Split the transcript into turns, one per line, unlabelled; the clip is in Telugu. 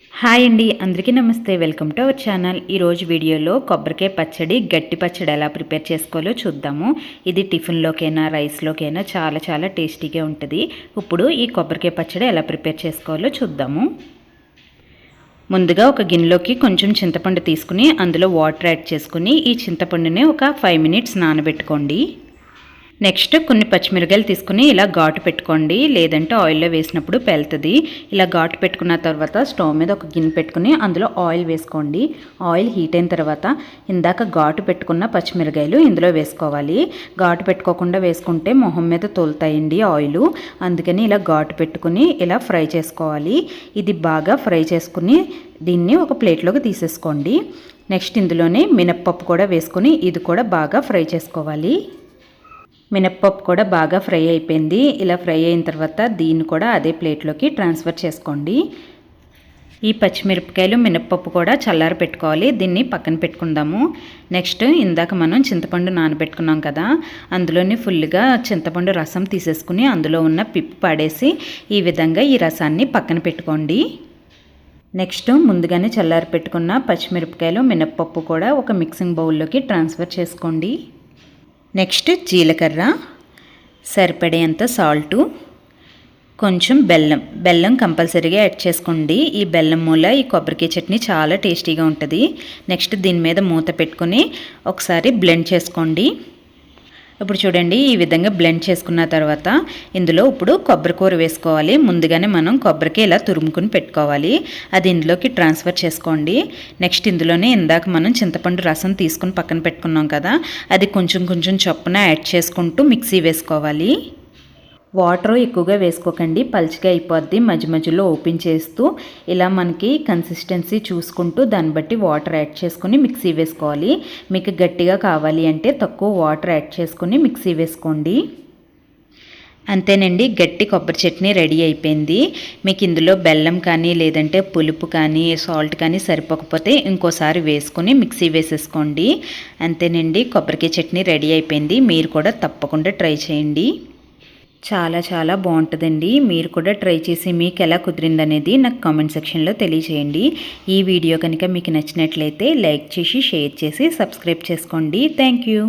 హాయ్ అండి, అందరికీ నమస్తే. Welcome to our channel. ఈరోజు వీడియోలో కొబ్బరికాయ పచ్చడి, గట్టి పచ్చడి ఎలా ప్రిపేర్ చేసుకోవాలో చూద్దాము. ఇది టిఫిన్లోకైనా రైస్లోకైనా చాలా చాలా టేస్టీగా ఉంటుంది. ఇప్పుడు ఈ కొబ్బరికాయ పచ్చడి ఎలా ప్రిపేర్ చేసుకోవాలో చూద్దాము. ముందుగా ఒక గిన్నెలోకి కొంచెం చింతపండు తీసుకుని అందులో వాటర్ యాడ్ చేసుకుని ఈ చింతపండుని ఒక 5 మినిట్స్ నానబెట్టుకోండి. నెక్స్ట్ కొన్ని పచ్చిమిరకాయలు తీసుకుని ఇలా ఘాటు పెట్టుకోండి, లేదంటే ఆయిల్లో వేసినప్పుడు పేలుతుంది. ఇలా ఘాటు పెట్టుకున్న తర్వాత స్టవ్ మీద ఒక గిన్నె పెట్టుకుని అందులో ఆయిల్ వేసుకోండి. ఆయిల్ హీట్ అయిన తర్వాత ఇందాక ఘాటు పెట్టుకున్న పచ్చిమిరకాయలు ఇందులో వేసుకోవాలి. ఘాటు పెట్టుకోకుండా వేసుకుంటే మొహం మీద తోలుతాయండి ఆయిల్, అందుకని ఇలా ఘాటు పెట్టుకుని ఇలా ఫ్రై చేసుకోవాలి. ఇది బాగా ఫ్రై చేసుకుని దీన్ని ఒక ప్లేట్లోకి తీసేసుకోండి. నెక్స్ట్ ఇందులోనే మినప్పప్పు కూడా వేసుకొని ఇది కూడా బాగా ఫ్రై చేసుకోవాలి. మినప్పప్పు కూడా బాగా ఫ్రై అయిపోయింది. ఇలా ఫ్రై అయిన తర్వాత దీన్ని కూడా అదే ప్లేట్లోకి ట్రాన్స్ఫర్ చేసుకోండి. ఈ పచ్చిమిరపకాయలు మినప్పప్పు కూడా చల్లారి పెట్టుకోవాలి. దీన్ని పక్కన పెట్టుకుందాము. నెక్స్ట్ ఇందాక మనం చింతపండు నానబెట్టుకున్నాం కదా, అందులోని ఫుల్గా చింతపండు రసం తీసేసుకుని అందులో ఉన్న పిప్పు పాడేసి ఈ విధంగా ఈ రసాన్ని పక్కన పెట్టుకోండి. నెక్స్ట్ ముందుగానే చల్లారి పెట్టుకున్న పచ్చిమిరపకాయలు మినప్పప్పు కూడా ఒక మిక్సింగ్ బౌల్లోకి ట్రాన్స్ఫర్ చేసుకోండి. నెక్స్ట్ జీలకర్ర, సరిపడేంత సాల్టు, కొంచెం బెల్లం కంపల్సరీగా యాడ్ చేసుకోండి. ఈ బెల్లం మూల ఈ కొబ్బరికాయ చట్నీ చాలా టేస్టీగా ఉంటుంది. నెక్స్ట్ దీని మీద మూత పెట్టుకొని ఒకసారి బ్లెండ్ చేసుకోండి. ఇప్పుడు చూడండి, ఈ విధంగా బ్లెండ్ చేసుకున్న తర్వాత ఇందులో ఇప్పుడు కొబ్బరి కూర వేసుకోవాలి. ముందుగానే మనం కొబ్బరికాయ ఇలా తురుముకుని పెట్టుకోవాలి, అది ఇందులోకి ట్రాన్స్ఫర్ చేసుకోండి. నెక్స్ట్ ఇందులోనే ఇందాక మనం చింతపండు రసం తీసుకుని పక్కన పెట్టుకున్నాం కదా, అది కొంచెం కొంచెం చొప్పున యాడ్ చేసుకుంటూ మిక్సీ వేసుకోవాలి. వాటర్ ఎక్కువగా వేసుకోకండి, పల్చగా అయిపోద్ది. మధ్య మధ్యలో ఓపెన్ చేస్తూ ఇలా మనకి కన్సిస్టెన్సీ చూసుకుంటూ దాన్ని బట్టి వాటర్ యాడ్ చేసుకుని మిక్సీ వేసుకోవాలి. మీకు గట్టిగా కావాలి అంటే తక్కువ వాటర్ యాడ్ చేసుకుని మిక్సీ వేసుకోండి. అంతేనండి, గట్టి కొబ్బరి చట్నీ రెడీ అయిపోయింది. మీకు ఇందులో బెల్లం కానీ లేదంటే పులుపు కానీ సాల్ట్ కానీ సరిపోకపోతే ఇంకోసారి వేసుకొని మిక్సీ వేసేసుకోండి. అంతేనండి, కొబ్బరికాయ చట్నీ రెడీ అయిపోయింది. మీరు కూడా తప్పకుండా ట్రై చేయండి. చాలా చాలా బాగుంటుందండి. మీరు కూడా ట్రై చేసి మీకు ఎలా కుదిరిందనేది నాకు కామెంట్ సెక్షన్లో తెలియజేయండి. ఈ వీడియో కనుక మీకు నచ్చినట్లయితే లైక్ చేసి షేర్ చేసి సబ్స్క్రైబ్ చేసుకోండి. Thank you.